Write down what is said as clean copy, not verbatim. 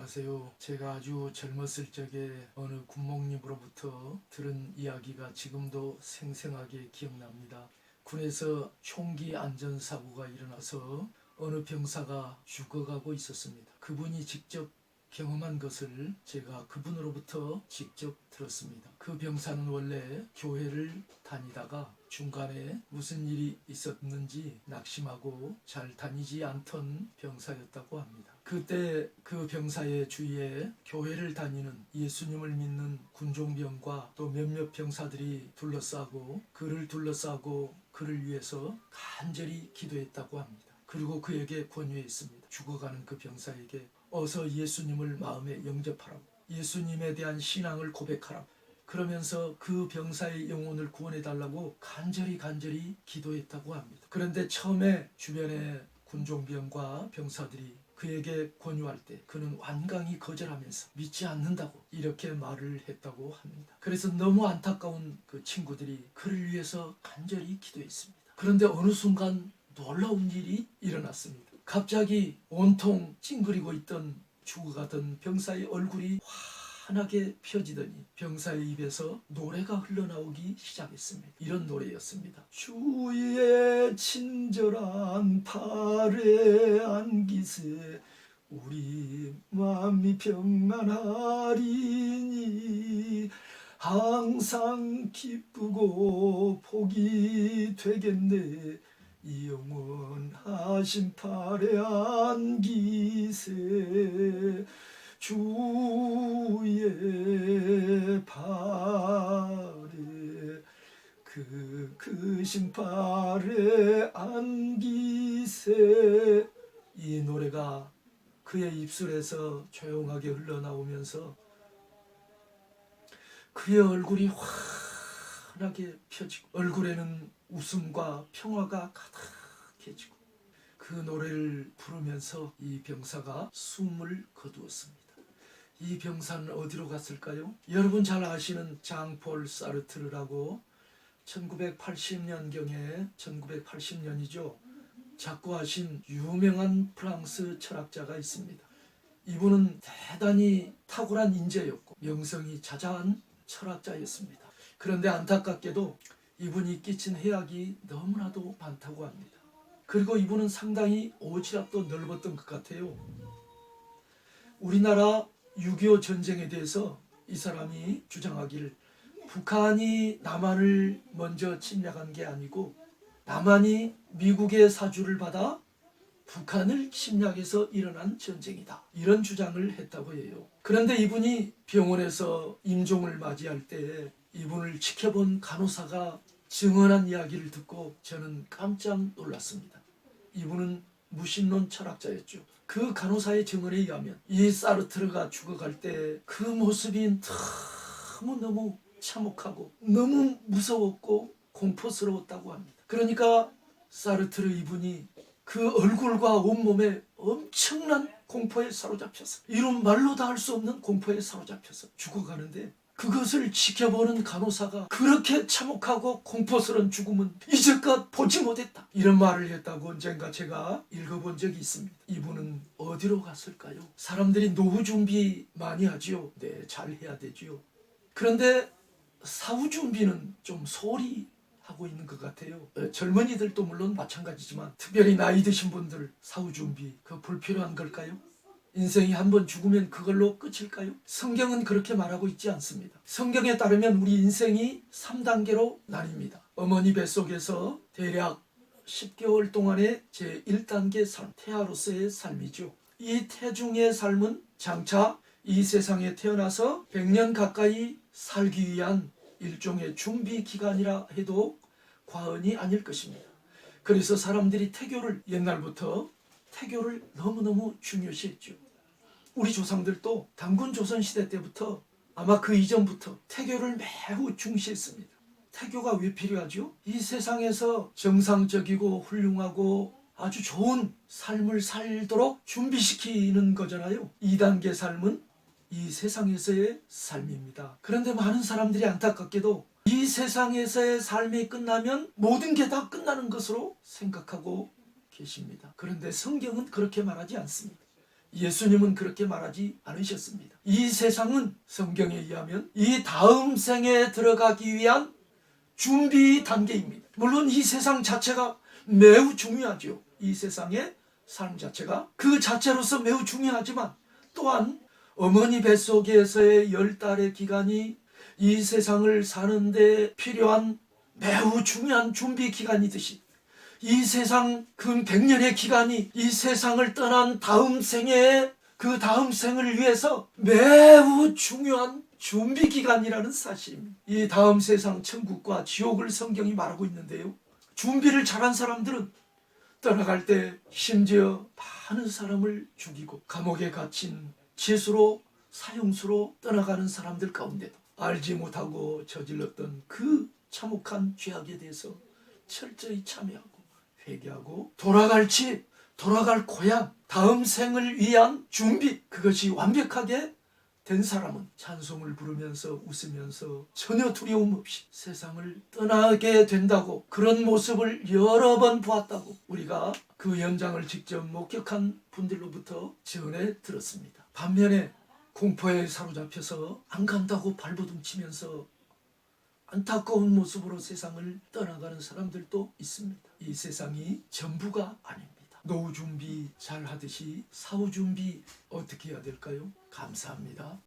안녕하세요. 제가 아주 젊었을 적에 어느 군목님으로부터 들은 이야기가 지금도 생생하게 기억납니다. 군에서 총기 안전사고가 일어나서 어느 병사가 죽어가고 있었습니다. 그분이 직접 경험한 것을 제가 그분으로부터 직접 들었습니다. 그 병사는 원래 교회를 다니다가 중간에 무슨 일이 있었는지 낙심하고 잘 다니지 않던 병사였다고 합니다. 그때 그 병사의 주위에 교회를 다니는 예수님을 믿는 군종병과 또 몇몇 병사들이 둘러싸고 그를 위해서 간절히 기도했다고 합니다. 그리고 그에게 권유했습니다. 죽어가는 그 병사에게 어서 예수님을 마음에 영접하라고, 예수님에 대한 신앙을 고백하라고, 그러면서 그 병사의 영혼을 구원해달라고 간절히 기도했다고 합니다. 그런데 처음에 주변의 군종병과 병사들이 그에게 권유할 때 그는 완강히 거절하면서 믿지 않는다고 이렇게 말을 했다고 합니다. 그래서 너무 안타까운 그 친구들이 그를 위해서 간절히 기도했습니다. 그런데 어느 순간 놀라운 일이 일어났습니다. 갑자기 온통 찡그리고 있던 죽어가던 병사의 얼굴이 환하게 펴지더니 병사의 입에서 노래가 흘러나오기 시작했습니다. 이런 노래였습니다. 주의 친절한 팔에 안기세 우리 마음이 평안하리니 항상 기쁘고 복이 되겠네 이 영원하신 팔에 안기세 주의 팔에 그 크신 팔에 안기세. 이 노래가 그의 입술에서 조용하게 흘러나오면서 그의 얼굴이 환하게 펴지고 얼굴에는 웃음과 평화가 가득해지고 그 노래를 부르면서 이 병사가 숨을 거두었습니다. 이 병사는 어디로 갔을까요? 여러분 잘 아시는 장폴 사르트르라고 1980년경에 1980년이죠. 작고하신 유명한 프랑스 철학자가 있습니다. 이분은 대단히 탁월한 인재였고 명성이 자자한 철학자였습니다. 그런데 안타깝게도 이분이 끼친 해악이 너무나도 많다고 합니다. 그리고 이분은 상당히 오지랖도 넓었던 것 같아요. 우리나라 6.25 전쟁에 대해서 이 사람이 주장하기를 북한이 남한을 먼저 침략한 게 아니고 남한이 미국의 사주를 받아 북한을 침략해서 일어난 전쟁이다. 이런 주장을 했다고 해요. 그런데 이분이 병원에서 임종을 맞이할 때 이분을 지켜본 간호사가 증언한 이야기를 듣고 저는 깜짝 놀랐습니다. 이분은 무신론 철학자였죠. 그 간호사의 증언에 의하면 이 사르트르가 죽어갈 때 그 모습이 너무너무 참혹하고 너무 무서웠고 공포스러웠다고 합니다. 그러니까 사르트르 이분이 그 얼굴과 온몸에 엄청난 공포에 사로잡혀서 이런 말로 다 할 수 없는 공포에 사로잡혀서 죽어가는데 그것을 지켜보는 간호사가 그렇게 참혹하고 공포스러운 죽음은 이제껏 보지 못했다. 이런 말을 했다고 언젠가 제가 읽어본 적이 있습니다. 이분은 어디로 갔을까요? 사람들이 노후 준비 많이 하지요. 네, 잘 해야 되지요. 그런데 사후 준비는 좀 소홀히 하고 있는 것 같아요. 젊은이들도 물론 마찬가지지만 특별히 나이 드신 분들 사후 준비 그거 불필요한 걸까요? 인생이 한번 죽으면 그걸로 끝일까요? 성경은 그렇게 말하고 있지 않습니다. 성경에 따르면 우리 인생이 3단계로 나뉩니다. 어머니 뱃속에서 대략 10개월 동안의 제1단계 삶, 태아로서의 삶이죠. 이 태중의 삶은 장차 이 세상에 태어나서 100년 가까이 살기 위한 일종의 준비 기간이라 해도 과언이 아닐 것입니다. 그래서 사람들이 옛날부터 태교를 너무너무 중요시했죠. 우리 조상들도 단군 조선시대 때부터 아마 그 이전부터 태교를 매우 중시했습니다. 태교가 왜 필요하죠? 이 세상에서 정상적이고 훌륭하고 아주 좋은 삶을 살도록 준비시키는 거잖아요. 2단계 삶은 이 세상에서의 삶입니다. 그런데 많은 사람들이 안타깝게도 이 세상에서의 삶이 끝나면 모든 게 다 끝나는 것으로 생각하고 계십니다. 그런데 성경은 그렇게 말하지 않습니다. 예수님은 그렇게 말하지 않으셨습니다. 이 세상은 성경에 의하면 이 다음 생에 들어가기 위한 준비 단계입니다. 물론 이 세상 자체가 매우 중요하죠. 이 세상의 삶 자체가 그 자체로서 매우 중요하지만 또한 어머니 뱃속에서의 10달의 기간이 이 세상을 사는데 필요한 매우 중요한 준비 기간이듯이 이 세상 근 100년의 기간이 이 세상을 떠난 다음 생에 그 다음 생을 위해서 매우 중요한 준비 기간이라는 사실입니다. 이 다음 세상 천국과 지옥을 성경이 말하고 있는데요. 준비를 잘한 사람들은 떠나갈 때 심지어 많은 사람을 죽이고 감옥에 갇힌 죄수로 사형수로 떠나가는 사람들 가운데도 알지 못하고 저질렀던 그 참혹한 죄악에 대해서 철저히 참여하고 회개하고 돌아갈 집, 돌아갈 고향, 다음 생을 위한 준비, 그것이 완벽하게 된 사람은 찬송을 부르면서 웃으면서 전혀 두려움 없이 세상을 떠나게 된다고, 그런 모습을 여러 번 보았다고 우리가 그 현장을 직접 목격한 분들로부터 전해 들었습니다. 반면에 공포에 사로잡혀서 안 간다고 발버둥치면서 안타까운 모습으로 세상을 떠나가는 사람들도 있습니다. 이 세상이 전부가 아닙니다. 노후 준비 잘 하듯이 사후 준비 어떻게 해야 될까요? 감사합니다.